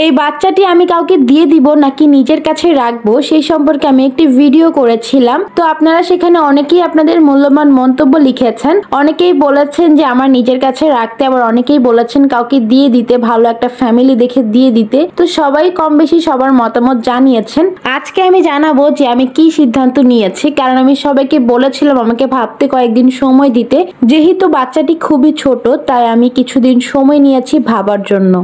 এই বাচ্চাটি আমি কাউকে দিয়ে দিব নাকি নিজের কাছে রাখবো সেই সম্পর্কে আমি একটি ভিডিও করেছিলাম। তো আপনারা সেখানে অনেকেই আপনাদের মূল্যবান মন্তব্য লিখেছেন। অনেকেই বলেছেন যে আমার নিজের কাছে রাখতে, আবার অনেকেই বলেছেন কাউকে দিয়ে দিতে, ভালো একটা ফ্যামিলি দেখে দিয়ে দিতে। তো সবাই কম বেশি সবার মতামত জানিয়েছেন। আজকে আমি জানাবো যে আমি কি সিদ্ধান্ত নিয়েছি, কারণ আমি সবাইকে বলেছিলাম আমাকে ভাবতে কয়েকদিন সময় দিতে। যেহেতু বাচ্চাটি খুবই ছোট, তাই আমি কিছুদিন সময় নিয়েছি ভাবার জন্য।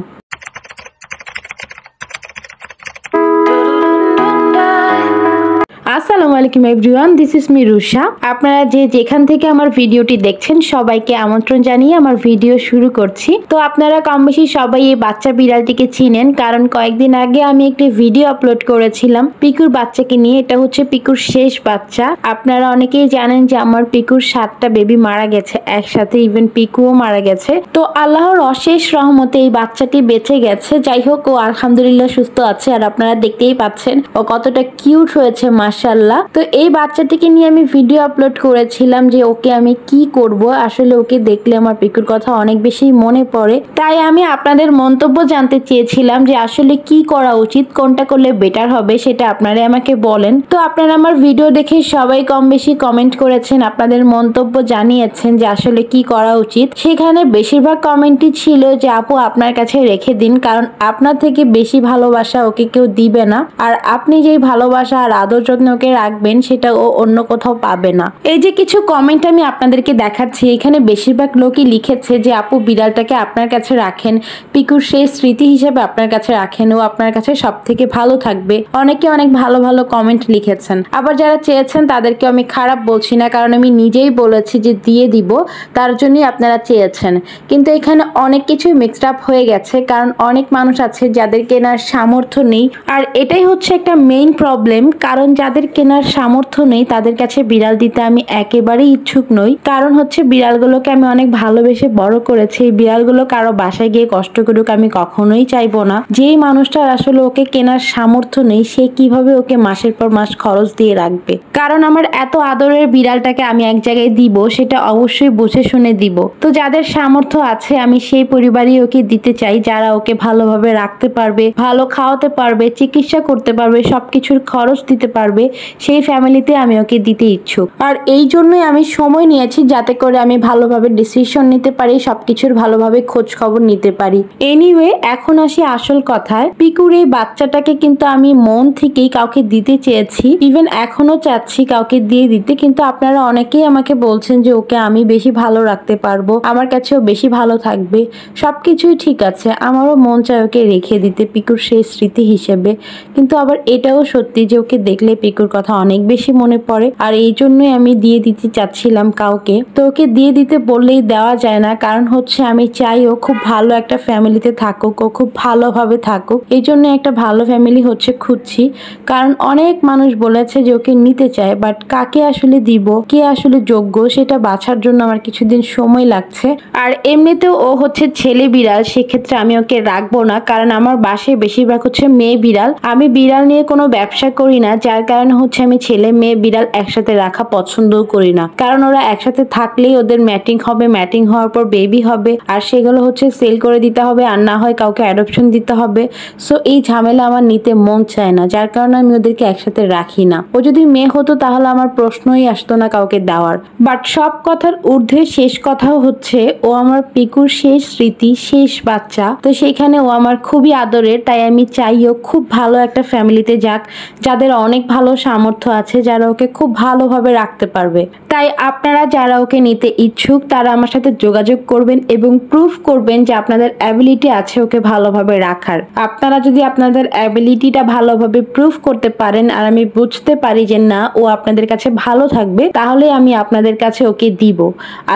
আসসালামু আলাইকুম everyone, this is me Rusha. আপনারা যেখান থেকে আমার ভিডিওটি দেখছেন সবাইকে আমন্ত্রণ জানিয়ে আমার ভিডিও শুরু করছি। তো আপনারা কম বেশি সবাই এই বাচ্চা বিড়ালটিকে চিনেন, কারণ কয়েকদিন আগে আমি একটি ভিডিও আপলোড করেছিলাম পিকুর বাচ্চাকে নিয়ে। এটা হচ্ছে পিকুর শেষ বাচ্চা। আপনারা অনেকেই জানেন যে আমার পিকুর 7টা বেবি মারা গেছে একসাথে, ইভেন পিকুও মারা গেছে। তো আল্লাহর অশেষ রহমতে এই বাচ্চাটি বেঁচে গেছে। যাই হোক, ও আলহামদুলিল্লাহ সুস্থ আছে, আর আপনারা দেখতেই পাচ্ছেন ও কতটা কিউট হয়েছে মাশাআল্লাহ। তো এই বাচ্চাটিকে নিয়ে আমি ভিডিও আপলোড করেছিলাম যে ওকে আমি কি করব। আসলে ওকে দেখলে আমার পিকুর কথা অনেক বেশি মনে পড়ে। তাই আমি আপনাদের মন্তব্য জানতে চেয়েছিলাম যে আসলে কি করা উচিত, কোনটা করলে বেটার হবে সেটা আপনারা আমাকে বলেন। তো আপনারা আমার ভিডিও দেখে সবাই কম বেশি কমেন্ট করেছেন, আপনাদের মন্তব্য জানিয়েছেন যে আসলে কি করা উচিত। সেখানে বেশিরভাগ কমেন্টই ছিল যে আপু আপনার কাছে রেখে দিন, কারণ আপনার থেকে বেশি ভালোবাসা ওকে কেউ দিবে না, আর আপনি যেই ভালোবাসা আর আদর যত্ন ওকে রাখবেন সেটা ও অন্য কোথাও পাবে না। এই যে কিছু কমেন্ট আমি আপনাদেরকে দেখাচ্ছি, এখানে বেশিরভাগ লোকই লিখেছে যে আপু বিড়ালটাকে আপনার কাছে রাখেন, পিকুর সেই স্মৃতি হিসেবে আপনার কাছে রাখেন, ও আপনার কাছে সব থেকে ভালো থাকবে। অনেকে অনেক ভালো ভালো কমেন্ট লিখেছেন। আবার যারা চেয়েছেন তাদেরকে আমি খারাপ বলছি না, কারণ আমি নিজেই বলেছি যে দিয়ে দিব, তার জন্যই আপনারা চেয়েছেন। কিন্তু এখানে অনেক কিছু মিক্সড আপ হয়ে গেছে, কারণ অনেক মানুষ আছে যাদের কেনার সামর্থ্য নেই, আর এটাই হচ্ছে একটা মেইন প্রবলেম। কারণ যাদের কেনার সামর্থ্য নেই তাদের কাছে বিড়াল দিতে আমি একেবারেই ইচ্ছুক নই। কারণ হচ্ছে বিড়ালগুলোকে আমি অনেক ভালোবেসে বড় করেছি। এই বিড়ালগুলো কারো বাসায় গিয়ে কষ্ট করুক আমি কখনোই চাইবো না। যেই মানুষটার আসলে ওকে কেনার সামর্থ্য নেই সে কিভাবে ওকে মাসের পর মাস খরচ দিয়ে রাখবে। কারণ আমার এত আদরের বিড়ালটাকে আমি এক জায়গায় দিব, সেটা অবশ্যই বুঝে শুনে দিব। তো যাদের সামর্থ্য আছে আমি সেই পরিবারই ওকে দিতে চাই, যারা ওকে ভালোভাবে রাখতে পারবে, ভালো খাওয়াতে পারবে, চিকিৎসা করতে পারবে, সবকিছুর খরচ দিতে পারবে, সেই ফ্যামিলিতে আমি ওকে দিতে ইচ্ছুক। আর এই জন্যই আমি সময় নিয়েছি, যাতে করে আমি ভালোভাবে ডিসিশন নিতে পারি, সবকিছুর ভালোভাবে খোঁজ খবর নিতে পারি। এনিওয়ে, এখন আসি আসল কথায়। পিকুর এই বাচ্চাটাকে কিন্তু আমি মন থেকেই কাউকে দিতে চেয়েছি, ইভেন এখনো চাচ্ছি কাউকে দিয়ে দিতে। কিন্তু আপনারা অনেকেই আমাকে বলছেন যে ওকে আমি বেশি ভালো রাখতে পারবো, আমার কাছেও বেশি ভালো থাকবে। সবকিছুই ঠিক আছে, আমারও মন চায় ওকে রেখে দিতে পিকুর সেই স্মৃতি হিসেবে। কিন্তু আবার এটাও সত্যি যে ওকে দেখলে পিকুর কথা অনেক বেশি মনে পড়ে, আর এই জন্যই আমি দিয়ে দিতে চাচ্ছিলাম কাউকে। তো ওকে দিয়ে দিতে বললেই দেওয়া যায় না, কারণ হচ্ছে আমি চাই ও খুব ভালো একটা ফ্যামিলিতে থাকুক, ও খুব ভালোভাবে থাকুক। এই জন্য একটা ভালো ফ্যামিলি হচ্ছে খুঁজছি। কারণ অনেক মানুষ বলেছে যে ওকে নিতে চায়, বাট কাকে আসলে দিব, কে আসলে যোগ্য সেটা বাছার জন্য আমার কিছুদিন সময় লাগছে। আর এমনিতেও ও হচ্ছে ছেলে বিড়াল, সেক্ষেত্রে আমি ওকে রাখবো না, কারণ আমার বাসায় বেশিরভাগ হচ্ছে মেয়ে বিড়াল। আমি বিড়াল নিয়ে কোনো ব্যবসা করি না, যার কারণে হচ্ছে আমি ছেলে মেয়ে বিড়াল একসাথে রাখা পছন্দও করি না। কারণ ওরা একসাথে থাকলেই ওদের ম্যাটিং হবে, ম্যাটিং হওয়ার পর বেবি হবে, আর সেগুলো হচ্ছে সেল করে দিতে হবে, আর না হয় কাউকে অ্যাডপশন দিতে হবে। সো এই ঝামেলা আমার নিতে মন চায় না, যার কারণে আমি ওদেরকে একসাথে রাখি না। ও যদি মেয়ে হতো তাহলে আমার প্রশ্নই আসতো না কাউকে দেওয়ার। বাট সব কথার ঊর্ধ্বে শেষ কথাও হচ্ছে ও আমার পিকুর শেষ স্মৃতি, শেষ বাচ্চা। তো সেইখানে ও আমার খুবই আদরের, তাই আমি চাই ও খুব ভালো একটা ফ্যামিলিতে যাক, যাদের অনেক ভালো সামর্থ্য আছে, যারা ওকে খুব ভালোভাবে রাখতে পারবে। তাই আপনারা যারা ওকে নিতে ইচ্ছুক তারা আমার সাথে যোগাযোগ করবেন এবং প্রুফ করবেন যে আপনাদের অ্যাবিলিটি আছে ওকে ভালোভাবে রাখার। আপনারা যদি আপনাদের অ্যাবিলিটিটা ভালোভাবে প্রুফ করতে পারেন, আর আমি বুঝতে পারি যে না ও আপনাদের কাছে ভালো থাকবে, তাহলে আমি আপনাদের কাছে ওকে দিব।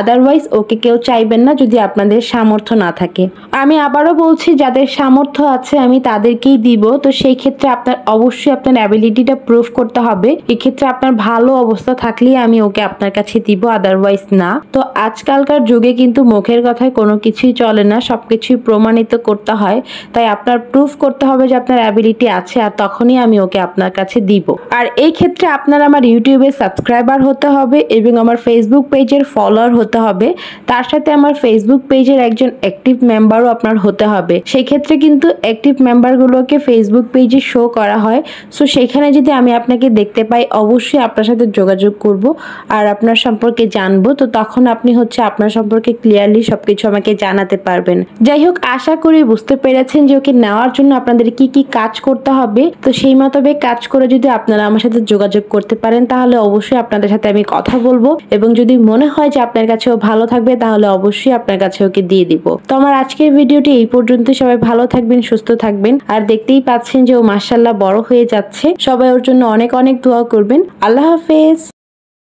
আদারওয়াইজ ওকে কেউ চাইবেন না যদি আপনাদের সামর্থ্য না থাকে। আমি আবারও বলছি, যাদের সামর্থ্য আছে আমি তাদেরকেই দিব। তো সেই ক্ষেত্রে আপনার অবশ্যই আপনার অ্যাবিলিটিটা প্রুফ করতে করতে হবে। এক্ষেত্রে আপনার ভালো অবস্থা থাকলেই আমি ওকে আপনার কাছে দিব, আদারওয়াইজ না। তো আজকালকার যুগে কিন্তু মুখের কথায় কোনো কিছুই চলে না, সবকিছুই প্রমাণিত করতে হয়। তাই আপনার প্রুফ করতে হবে যে আপনার অ্যাবিলিটি আছে, আর তখনই আমি ওকে আপনার কাছে দিব। আর এই ক্ষেত্রে আপনার আমার ইউটিউবে সাবস্ক্রাইবার হতে হবে এবং আমার ফেসবুক পেজের ফলোয়ার হতে হবে। তার সাথে আমার ফেসবুক পেজের একজন অ্যাক্টিভ মেম্বারও আপনার হতে হবে। সেই ক্ষেত্রে কিন্তু অ্যাক্টিভ মেম্বারগুলোকে ফেসবুক পেজে শো করা হয়। সো সেখানে যদি আমি আপনাকে দেখতে পাই, অবশ্যই আপনার সাথে যোগাযোগ করব আর আপনার সম্পর্কে জানবো। তো তখন আপনি আপনার সম্পর্কে ক্লিয়ারলি সবকিছু আমাকে জানাতে পারবেন। যাই হোক, আশা করি বুঝতে পেরেছেন যে ওকে নেওয়ার জন্য আপনাদের কি কি কাজ করতে হবে। তো সেই মোতাবেক কাজ করে যদি আপনারা আমার সাথে যোগাযোগ করতে পারেন, তাহলে অবশ্যই আপনাদের সাথে আমি কথা বলবো, এবং যদি মনে হয় যে আপনার কাছেও ভালো থাকবে, তাহলে অবশ্যই আপনার কাছে ওকে দিয়ে দিব। তো আমার আজকের ভিডিওটি এই পর্যন্ত। সবাই ভালো থাকবেন, সুস্থ থাকবেন। আর দেখতেই পাচ্ছেন যে ও মাশাআল্লাহ বড় হয়ে যাচ্ছে। সবাই ওর জন্য অনেক অনেক দোয়া করবেন। আল্লাহ হাফেজ।